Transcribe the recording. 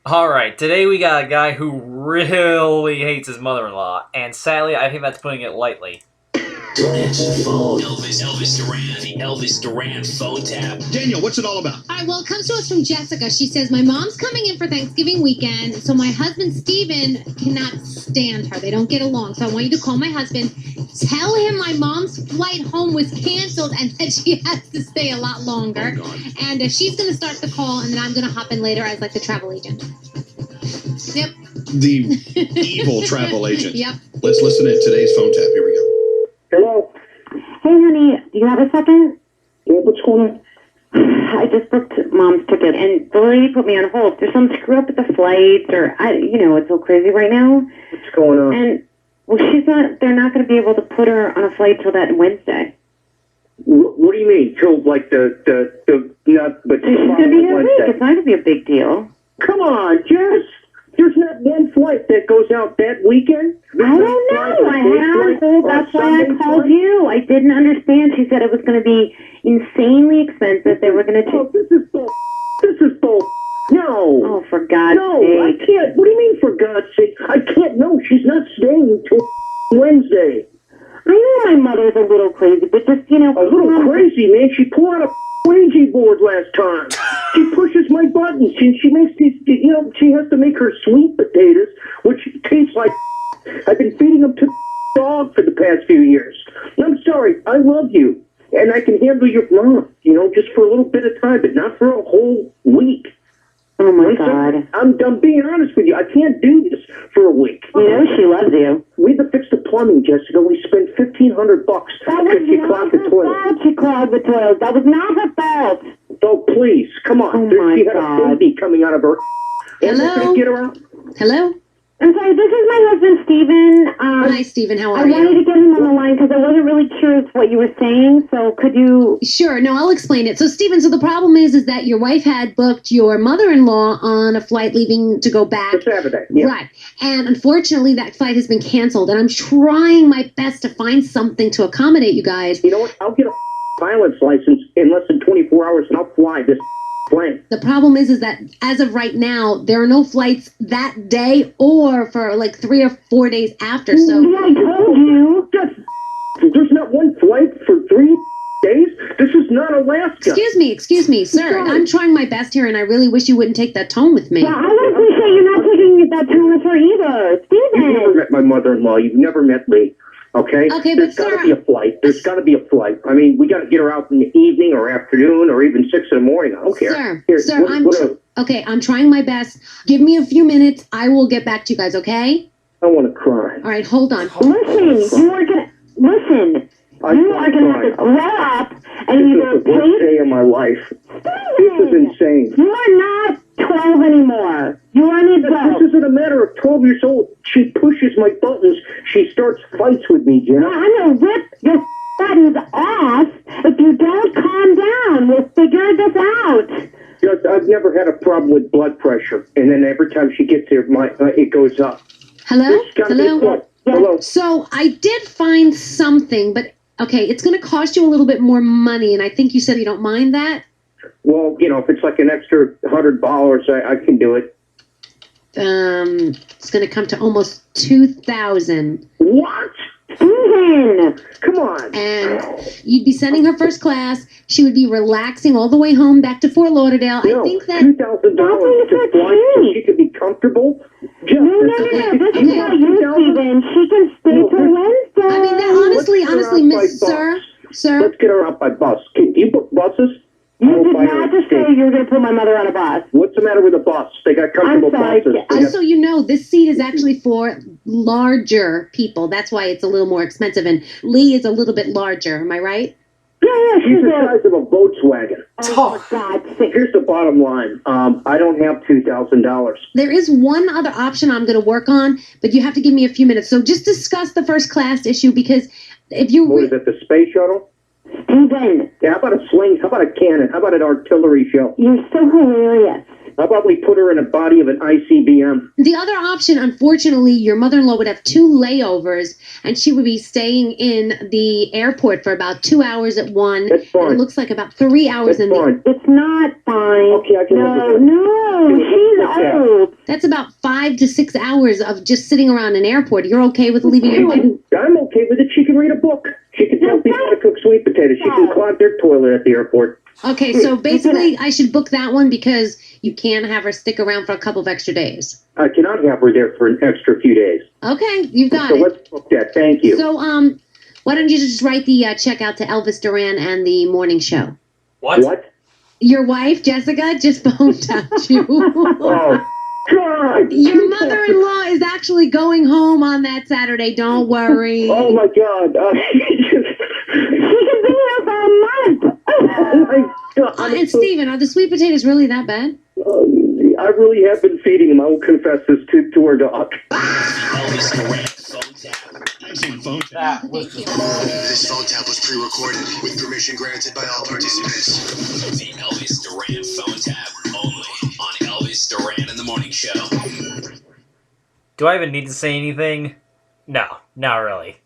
Alright, today we got a guy who really hates his mother-in-law, and sadly, I think that's putting it lightly. Don't answer the phone. Elvis Duran, the Elvis Duran phone tap. Daniel, what's it all about? All right, well, it comes to us from Jessica. She says, my mom's coming in for Thanksgiving weekend, so my husband, Steven, cannot stand her. They don't get along. So I want you to call my husband, tell him my mom's flight home was canceled and that she has to stay a lot longer. Oh, God. And she's going to start the call, and then I'm going to hop in later as, like, the travel agent. Yep. The evil travel agent. Yep. Let's listen to today's phone tap. Here we go. Hello? Hey, honey, do you have a second? Yeah, what's going on? I just booked Mom's ticket, and the lady put me on hold. There's some screw up with the flights, or, it's so crazy right now. What's going on? And, well, they're not going to be able to put her on a flight till that Wednesday. What do you mean? Till, like, not, but She's going to be here a week. It's not going to be a big deal. Come on, Jess. There's not one flight that goes out that weekend. I don't know. I had hold. That's why I called you. I didn't understand. She said it was going to be insanely expensive. They were going to Oh, this is bull. This is bull. No. Oh, for God's No, I sake. can't. What do you mean, for God's sake? I can't. No, she's not staying until Wednesday. I know my mother's a little crazy, but just, A little crazy, man. She pulled out a Ouija board last time. She pushes my buttons. She makes these, she has to make her sweet potatoes, which taste like I've been feeding them to dog for the past few years. I'm sorry. I love you. And I can handle your mom, just for a little bit of time, but not for a whole week. Oh, my God. I'm being honest with you. I can't do this for a week. You know she loves you. We had to fix the plumbing, Jessica. We spent $1,500 That was because she not clogged the her toilet. fault. She clogged the toilet. That was not her fault. Oh, please, come on. Oh, She my had God. a baby coming out of her. And we're Hello? going to get her out. Hello? I'm sorry, this is my husband, Steven. Hi, Stephen. How I are wanted you? to get him on the line because I wasn't really curious what you were saying, so could you... Sure. No, I'll explain it. So, Stephen, the problem is that your wife had booked your mother-in-law on a flight leaving to go back. For Saturday. Yeah. Right. And unfortunately, that flight has been canceled. And I'm trying my best to find something to accommodate you guys. You know what? I'll get a pilot's license in less than 24 hours, and I'll fly this plane. The problem is that as of right now, there are no flights that day or for like 3 or 4 days after. So, Yeah, I told you. There's not one flight for 3 days? This is not Alaska. excuse me, sir. Sorry. I'm trying my best here, and I really wish you wouldn't take that tone with me. Yeah, I would appreciate you not taking that tone with her either. You've never Steven! met my mother-in-law. You've never met Lee. Okay? Okay, There's but got to sir- be a flight. There's got to be a flight. I mean, we got to get her out in the evening or afternoon or even 6 in the morning. I don't care. Sir, I'm trying my best. Give me a few minutes. I will get back to you guys, okay? I want to cry. All right, hold on. Listen, you are gonna... Listen. You are gonna have to grow up and This either is the worst day of my life. This is insane. You are not 12 anymore. You are an adult. This isn't a matter of 12 years old. She pushes my buttons. She starts fights with me, Jen. I'm gonna rip your buttons off if you don't calm down. We'll figure this out. Just, I've never had a problem with blood pressure, and then every time she gets there, it goes up. Hello? There's gotta be a Hello? flight. Hello. So I did find something, but okay, it's going to cost you a little bit more money, and I think you said you don't mind that. Well, if it's like an extra $100, I can do it. It's going to come to almost $2,000, What? Steven! Come on. and you'd be sending her first class. She would be relaxing all the way home back to Fort Lauderdale. No, I think that. $2,000 That's to fly so she could be comfortable. Just, No. This is not you, Steven. She can stay No, till Wednesday. I mean, that honestly, Let's get her out by Miss bus. Sir. Let's get her out by bus. Do you book buses? I You will did buy her not a just say ticket. you were going to put my mother on a bus. What's the matter with the bus? They got comfortable I'm sorry. buses. They Just got- so you know, this seat is actually for larger people. That's why it's a little more expensive. And Lee is a little bit larger. Am I right? Yeah, She's she's the a... size of a Volkswagen. Oh, for God's sake. Here's the bottom line. I don't have $2,000. There is one other option I'm going to work on, but you have to give me a few minutes. So just discuss the first class issue, because if you... What is it, the space shuttle? Steven, Yeah, how about a sling? How about a cannon? How about an artillery shell? you're so hilarious. How about we put her in a body of an ICBM? The other option, unfortunately, your mother-in-law would have 2 layovers, and she would be staying in the airport for about 2 hours at one. That's fine. And it looks like about 3 hours That's in the... fine. It's not fine. Okay, I can live with that. No, Can we she's look at that? old. That's about 5 to 6 hours of just sitting around an airport. You're okay with leaving your wife? I'm okay with it. She can read a book. She can tell people how to cook sweet potatoes. She can clog their toilet at the airport. Okay, so basically I should book that one because you can have her stick around for a couple of extra days. I cannot have her there for an extra few days. Okay, you've got So it. let's book that. Thank you. So, why don't you just write the check out to Elvis Duran and the morning show? What? Your wife, Jessica, just phone tapped you. Oh, God! Your mother-in-law is actually going home on that Saturday. Don't worry. Oh, my God. She can be here for a month. Oh, my God. And Steven, are the sweet potatoes really that bad? I really have been feeding him. I will confess this to our dog. Elvis Duran phone tap. Excellent phone tap. That was Thank you. This phone tap was pre-recorded with permission granted by all participants. The Elvis Duran phone tap only on Elvis Duran in the Morning Show. Do I even need to say anything? No, not really.